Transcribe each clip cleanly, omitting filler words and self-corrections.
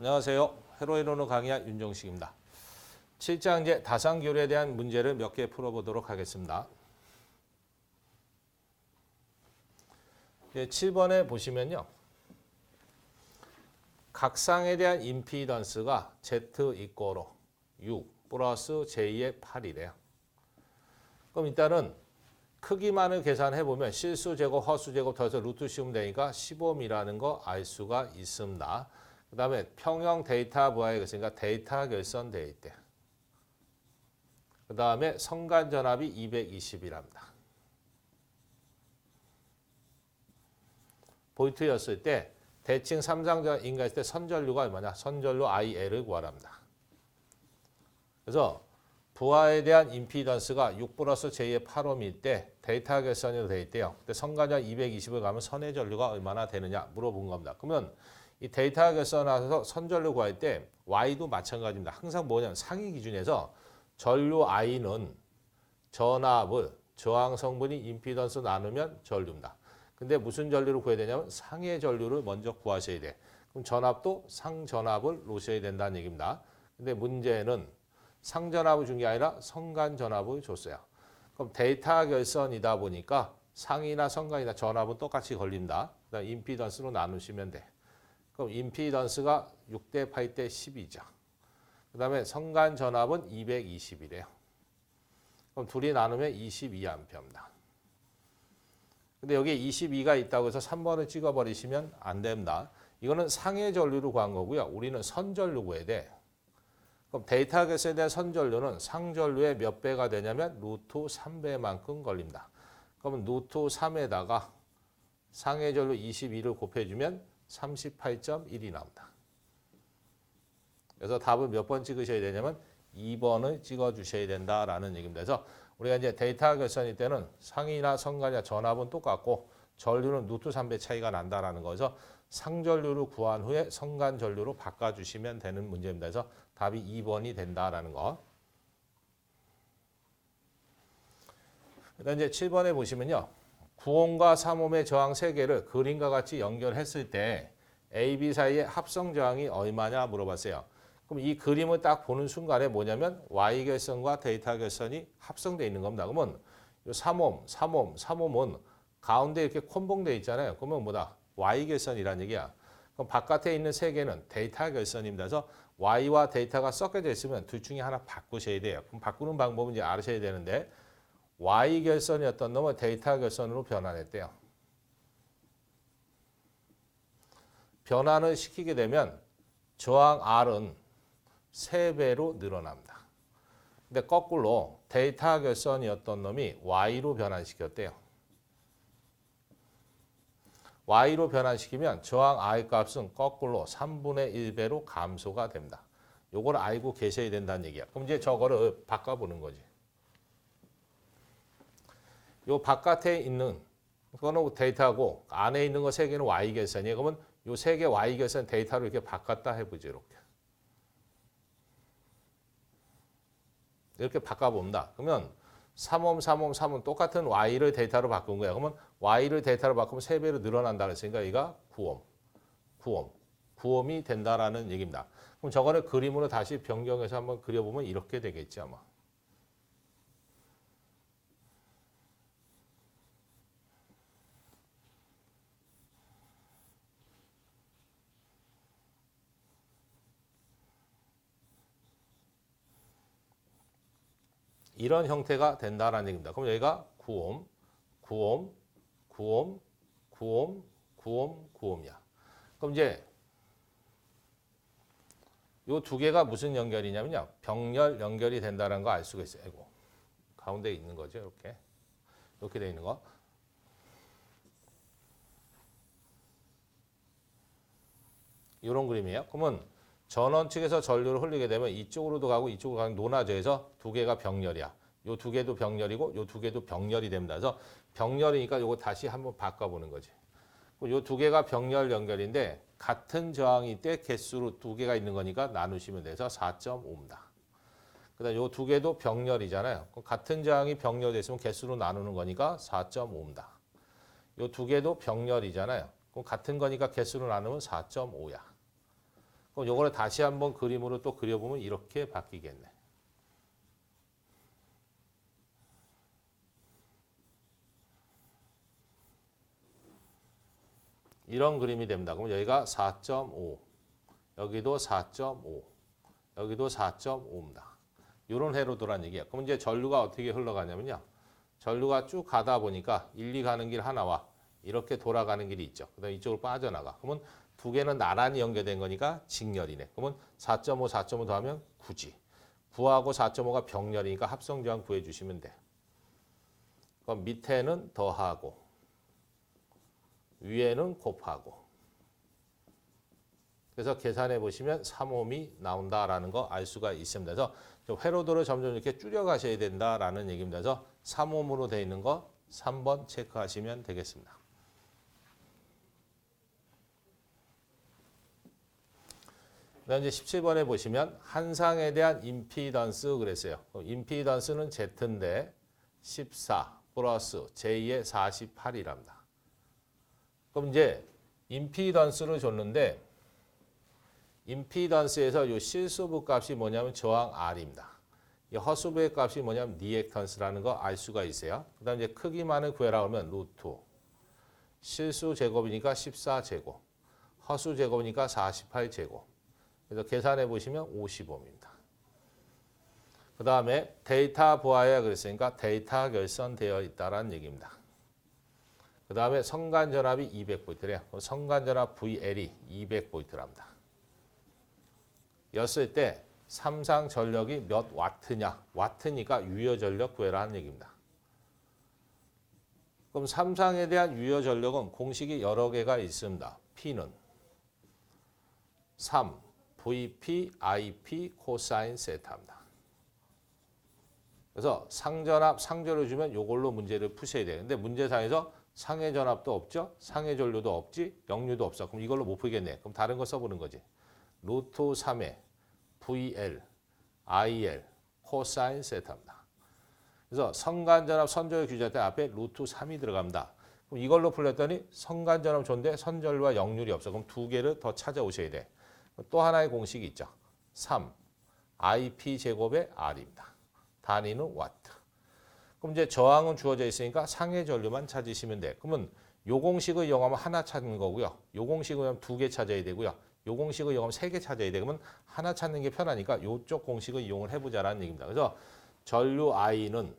안녕하세요. 회로 이론을 강의한 윤종식입니다. 7장제 다산교류에 대한 문제를 몇 개 풀어보도록 하겠습니다. 7번에 보시면요. 각상에 대한 임피던스가 Z 이꼬로 6 플러스 J의 8이래요. 그럼 일단은 크기만을 계산해보면 실수제곱, 허수제곱 더해서 루트 씌우면 되니까 15이라는 거 알 수가 있습니다. 그 다음에 평형 데이터 부하에 있으니까 데이터 결선 되어 있대. 그 다음에 성간전압이 220이랍니다. 볼트였을 때 대칭 3상전 인가했을 때 선전류가 얼마냐? 선전류 IL을 구하랍니다. 그래서 부하에 대한 임피던스가 6 플러스 J의 8옴일 때 데이터 결선으로 되어 있대요. 근데 성간전 220을 가면 선의 전류가 얼마나 되느냐 물어본 겁니다. 그러면 이 데이터 결선에서 선전류 구할 때 Y도 마찬가지입니다. 항상 뭐냐면 상위 기준에서 전류 I는 전압을 저항 성분이 임피던스 나누면 전류입니다. 근데 무슨 전류를 구해야 되냐면 상의 전류를 먼저 구하셔야 돼. 그럼 전압도 상전압을 놓으셔야 된다는 얘기입니다. 근데 문제는 상전압을 준 게 아니라 성간전압을 줬어요. 그럼 데이터 결선이다 보니까 상이나 성간이나 전압은 똑같이 걸린다. 그다음 임피던스로 나누시면 돼. 그럼 임피던스가 6대 8대 10이죠. 그 다음에 성간 전압은 220이래요. 그럼 둘이 나누면 22A입니다. 근데 여기에 22가 있다고 해서 3번을 찍어버리시면 안 됩니다. 이거는 상해 전류를 구한 거고요. 우리는 선전류 구해야 돼. 그럼 데이터 결선에 대한 선전류는 상전류의 몇 배가 되냐면 루트 3배만큼 걸립니다. 그러면 루트 3에다가 상해 전류 22를 곱해주면 38.1이 나옵니다. 그래서 답을 몇 번 찍으셔야 되냐면 2번을 찍어주셔야 된다라는 얘기입니다. 그래서 우리가 이제 데이터 결선일 때는 상이나 성간이나 전압은 똑같고 전류는 루트 3배 차이가 난다라는 거죠. 상전류를 구한 후에 성간 전류로 바꿔주시면 되는 문제입니다. 그래서 답이 2번이 된다라는 거. 그다음 이제 7번에 보시면요. 9옴과 3옴의 저항 3개를 그림과 같이 연결했을 때 A, B 사이의 합성 저항이 얼마냐 물어봤어요. 그럼 이 그림을 딱 보는 순간에 뭐냐면 Y 결선과 데이터 결선이 합성되어 있는 겁니다. 그러면 이 3옴, 3옴, 3옴은 가운데 이렇게 콤봉되어 있잖아요. 그러면 뭐다? Y 결선이라는 얘기야. 그럼 바깥에 있는 3개는 데이터 결선입니다. 그래서 Y와 데이터가 섞여져 있으면 둘 중에 하나 바꾸셔야 돼요. 그럼 바꾸는 방법은 이제 알으셔야 되는데 Y 결선이었던 놈을 데이터 결선으로 변환했대요. 변환을 시키게 되면 저항 R은 3배로 늘어납니다. 근데 거꾸로 데이터 결선이었던 놈이 Y로 변환시켰대요. Y로 변환시키면 저항 I 값은 거꾸로 3분의 1배로 감소가 됩니다. 요걸 알고 계셔야 된다는 얘기야. 그럼 이제 저거를 바꿔보는 거지. 요 바깥에 있는 거는 데이터고 안에 있는 거 3개는 Y 결선이에요. 그러면 요 3개 Y 결선 데이터로 이렇게 바꿨다 해보죠. 이렇게 바꿔봅니다. 그러면 3옴, 3옴, 3옴 똑같은 Y를 데이터로 바꾼 거예요. 그러면 Y를 데이터로 바꾸면 3배로 늘어난다 그랬으니까 얘가 9옴이 된다라는 얘기입니다. 그럼 저거를 그림으로 다시 변경해서 한번 그려보면 이렇게 되겠죠, 아마. 이런 형태가 된다라는 얘기입니다. 그럼 여기가 9옴, 9옴, 9옴, 9옴, 9옴, 9옴이야. 그럼 이제 이 두 개가 무슨 연결이냐면요. 병렬 연결이 된다는 거 알 수가 있어요. 아이고, 가운데 있는 거죠. 이렇게 돼 있는 거. 이런 그림이에요. 그러면 전원 측에서 전류를 흘리게 되면 이쪽으로도 가고 이쪽으로 가는 논하저에서 두 개가 병렬이야. 요 두 개도 병렬이고 요 두 개도 병렬이 됩니다. 그래서 병렬이니까 요거 다시 한번 바꿔보는 거지. 요 두 개가 병렬 연결인데 같은 저항이 때 개수로 두 개가 있는 거니까 나누시면 돼서 4.5입니다. 그다음 요 두 개도 병렬이잖아요. 같은 저항이 병렬됐으면 개수로 나누는 거니까 4.5입니다. 요 두 개도 병렬이잖아요. 그럼 같은 거니까 개수로 나누면 4.5야. 그럼 요거를 다시 한번 그림으로 또 그려보면 이렇게 바뀌겠네. 이런 그림이 됩니다. 그럼 여기가 4.5, 여기도 4.5, 여기도 4.5입니다. 이런 회로도란 얘기야. 그럼 이제 전류가 어떻게 흘러가냐면요. 전류가 쭉 가다 보니까 1, 2 가는 길 하나와 이렇게 돌아가는 길이 있죠. 그다음에 이쪽으로 빠져나가. 그러면 두 개는 나란히 연결된 거니까 직렬이네. 그러면 4.5, 4.5 더하면 9지. 9하고 4.5가 병렬이니까 합성저항 구해주시면 돼. 그럼 밑에는 더하고 위에는 곱하고. 그래서 계산해 보시면 3옴이 나온다라는 거 알 수가 있습니다. 그래서 회로도를 점점 이렇게 줄여 가셔야 된다라는 얘기입니다. 그래서 3옴으로 되어 있는 거 3번 체크하시면 되겠습니다. 그다음 이제 17번에 보시면 한상에 대한 임피던스 그랬어요. 임피던스는 Z인데 14 플러스 J의 48이랍니다. 그럼 이제 임피던스를 줬는데 임피던스에서 이 실수부 값이 뭐냐면 저항 R입니다. 이 허수부의 값이 뭐냐면 리액턴스라는 거 알 수가 있어요. 그다음 이제 크기만을 구해라 하면 루트 실수 제곱이니까 14제곱, 허수 제곱이니까 48제곱. 그래서 계산해 보시면 55입니다. 그 다음에 데이터 보아야 그랬으니까 데이터 결선되어 있다라는 얘기입니다. 그 다음에 성간전압이 200V래요. 성간전압 VL이 200V랍니다. 였을 때 삼상 전력이 몇 와트냐? 와트니까 유효 전력 구해라 하는 얘기입니다. 그럼 삼상에 대한 유효 전력은 공식이 여러 개가 있습니다. P는 3 VP IP 코사인 세타입니다. 그래서 상전압 상전을 주면 이걸로 문제를 푸셔야 돼요. 근데 문제상에서 상해 전압도 없죠. 상해 전류도 없지. 역류도 없어. 그럼 이걸로 못 풀겠네. 그럼 다른 거 써보는 거지. 루트 3의 VL, IL, 코사인 세타입니다. 그래서 성간전압 선전류 규제할 때 앞에 루트 3이 들어갑니다. 그럼 이걸로 풀렸더니 성간전압 좋은데 선전류와 역률이 없어. 그럼 두 개를 더 찾아오셔야 돼. 또 하나의 공식이 있죠. 3, IP 제곱의 R입니다. 단위는 와트. 그럼 이제 저항은 주어져 있으니까 상해 전류만 찾으시면 돼. 그러면 요 공식을 이용하면 하나 찾는 거고요. 요 공식을 이용하면 두 개 찾아야 되고요. 요 공식을 이용하면 세 개 찾아야 돼. 그러면 하나 찾는 게 편하니까 요쪽 공식을 이용을 해보자라는 얘기입니다. 그래서 전류 I는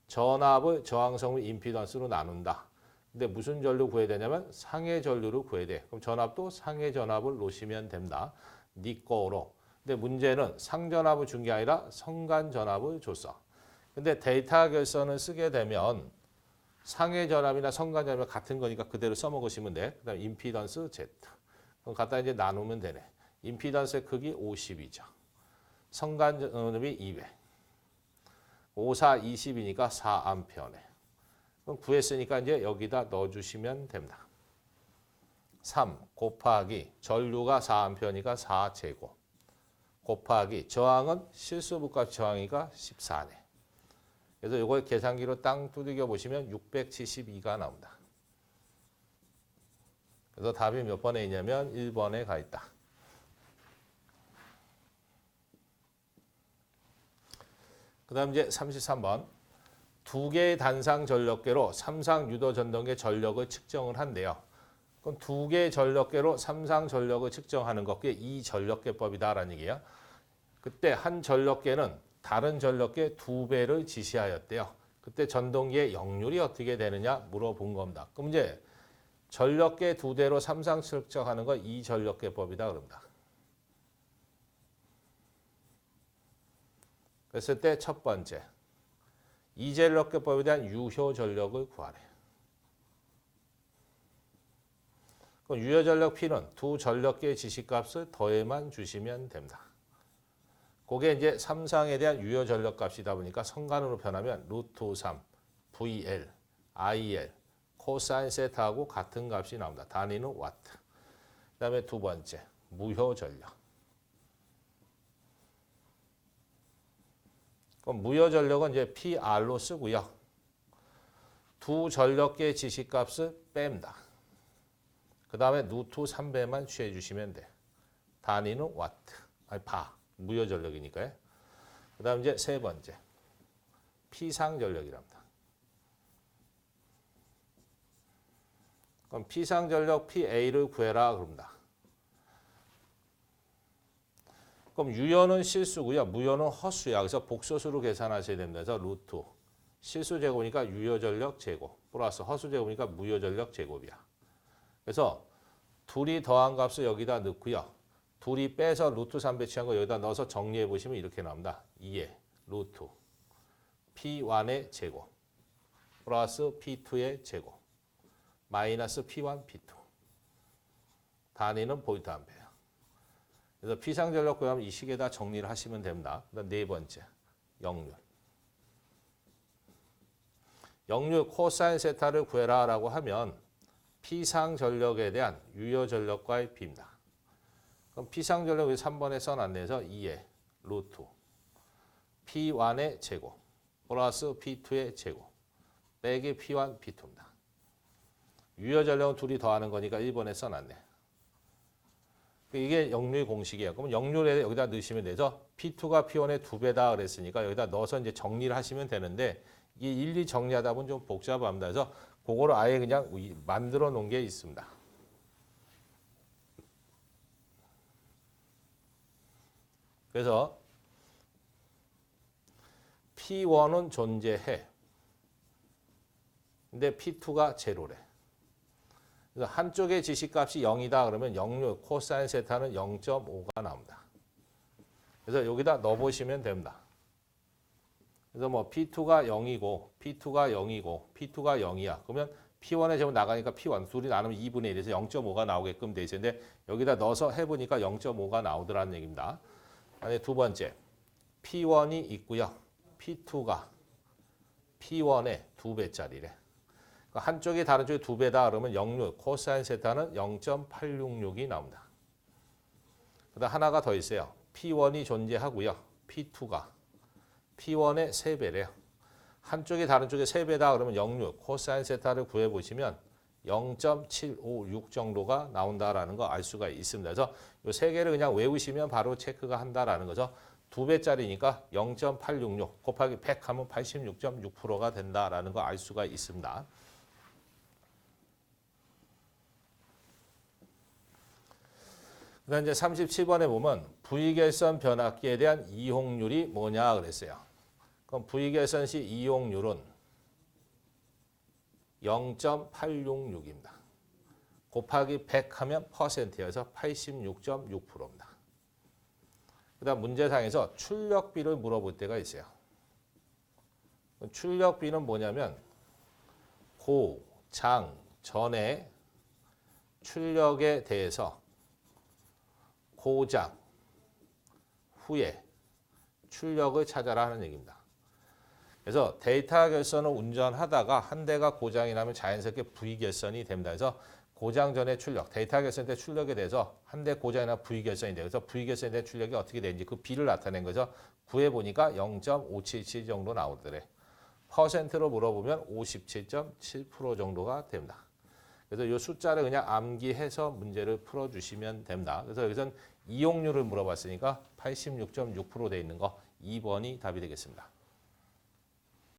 전압을 저항성의 임피던스로 나눈다. 근데 무슨 전류 구해야 되냐면 상해 전류를 구해야 돼. 그럼 전압도 상해 전압을 놓으시면 됩니다. 니 거로. 근데 문제는 상전압을 준 게 아니라 성간 전압을 줬어. 근데 데이터 결선을 쓰게 되면 상해 전압이나 성간 전압이 같은 거니까 그대로 써먹으시면 돼. 그다음 임피던스 Z. 그럼 갖다 이제 나누면 되네. 임피던스의 크기 50이죠. 성간 전압이 200. 5, 4, 20이니까 4A네. 그럼 구했으니까 이제 여기다 넣어주시면 됩니다. 3 곱하기 전류가 4A니까 4제곱 곱하기 저항은 실수부값 저항이가 14네. 그래서 이걸 계산기로 땅 두들겨 보시면 672가 나옵니다. 그래서 답이 몇 번에 있냐면 1번에 가 있다. 그 다음 이제 33번. 두 개의 단상 전력계로 삼상 유도 전동의 전력을 측정을 한대요. 그럼 두 개의 전력계로 삼상 전력을 측정하는 것, 그게 이 전력계법이다라는 얘기예요. 그때 한 전력계는 다른 전력계 2배를 지시하였대요. 그때 전동기의 역률이 어떻게 되느냐 물어본 겁니다. 그럼 이제 전력계 2대로 삼상 측정하는 거 이 전력계법이다 그럽니다. 그랬을 때 첫 번째, 이 전력계법에 대한 유효 전력을 구하래. 그럼 유효 전력 P는 두 전력계의 지시값을 더해만 주시면 됩니다. 그게 이제 삼상에 대한 유효 전력 값이다 보니까 성간으로 변하면 루트 3, VL, IL, 코사인 세타하고 같은 값이 나옵니다. 단위는 와트. 그 다음에 두 번째, 무효 전력. 그럼 무효 전력은 이제 PR로 쓰고요. 두 전력계의 지시값을 뺍니다. 그 다음에 루트 3배만 취해 주시면 돼. 단위는 와트. 아니 바. 무효 전력이니까요. 그다음 이제 세 번째. 피상 전력이랍니다. 그럼 피상 전력 PA를 구해라 그럽니다. 그럼 유효는 실수고요. 무효는 허수야. 그래서 복소수로 계산하셔야 됩니다. 그래서 루트. 실수 제곱이니까 유효 전력 제곱. 플러스 허수 제곱이니까 무효 전력 제곱이야. 그래서 둘이 더한 값을 여기다 넣고요. 둘이 빼서 루트 3 배치한 거 여기다 넣어서 정리해 보시면 이렇게 나옵니다. 2의 루트 P1의 제곱 플러스 P2의 제곱 마이너스 P1, P2. 단위는 볼트 암페어. 그래서 피상전력 구하면 이 식에다 정리를 하시면 됩니다. 그다음 네 번째, 역률. 역률 코사인 세타를 구해라라고 하면 피상전력에 대한 유효전력과의 비입니다. 그럼 피상전력을 3번에 써놨네서 2의 루트 P1의 제곱 플러스 P2의 제곱 빼기 P1, P2입니다. 유효전력은 둘이 더하는 거니까 1번에 써놨네. 이게 역률 공식이에요. 그럼 역률에 여기다 넣으시면 되죠. P2가 P1의 2배다 그랬으니까 여기다 넣어서 이제 정리를 하시면 되는데 이게 일일이 정리하다 보면 좀 복잡합니다. 그래서 그거를 아예 그냥 만들어 놓은 게 있습니다. 그래서 P1은 존재해. 근데 P2가 제로래. 그래서 한쪽의 지시값이 0이다 그러면 역률 코사인 세타는 0.5가 나옵니다. 그래서 여기다 넣어보시면 됩니다. 그래서 뭐 P2가 0이고 P2가 0이고 P2가 0이야. 그러면 P1의 제곱 나가니까 P1 둘이 나누면 2분의 1에서 0.5가 나오게끔 돼 있는데 여기다 넣어서 해보니까 0.5가 나오더라는 얘기입니다. 두 번째, P1이 있고요. P2가 P1의 2배짜리래. 한쪽이 다른 쪽이 2배다 그러면 역률 코사인 세타는 0.866이 나옵니다. 그다음 하나가 더 있어요. P1이 존재하고요. P2가 P1의 3배래요. 한쪽이 다른 쪽이 3배다 그러면 역률 코사인 세타를 구해보시면 0.756 정도가 나온다라는 거 알 수가 있습니다. 그래서 이 세 개를 그냥 외우시면 바로 체크가 한다라는 거죠. 2배짜리니까 0.866 곱하기 100 하면 86.6%가 된다라는 거 알 수가 있습니다. 그다음 이제 37번에 보면 V결선 변압기에 대한 이용률이 뭐냐 그랬어요. 그럼 V결선 시 이용률은 0.866입니다. 곱하기 100 하면 퍼센트여서 86.6%입니다. 그다음 문제상에서 출력비를 물어볼 때가 있어요. 출력비는 뭐냐면 고, 장, 전의 출력에 대해서 고장, 후에 출력을 찾아라 하는 얘기입니다. 그래서 데이터 결선을 운전하다가 한 대가 고장이 나면 자연스럽게 V결선이 됩니다. 그래서 고장 전의 출력, 데이터 결선 때 출력에 대해서 한 대 고장이 나면 V결선이 돼요. 그래서 V결선에 대한 출력이 어떻게 되는지 그 B를 나타낸 거죠. 구해보니까 0.577 정도 나오더래. 퍼센트로 물어보면 57.7% 정도가 됩니다. 그래서 이 숫자를 그냥 암기해서 문제를 풀어주시면 됩니다. 그래서 여기서는 이용률을 물어봤으니까 86.6% 돼 있는 거 2번이 답이 되겠습니다.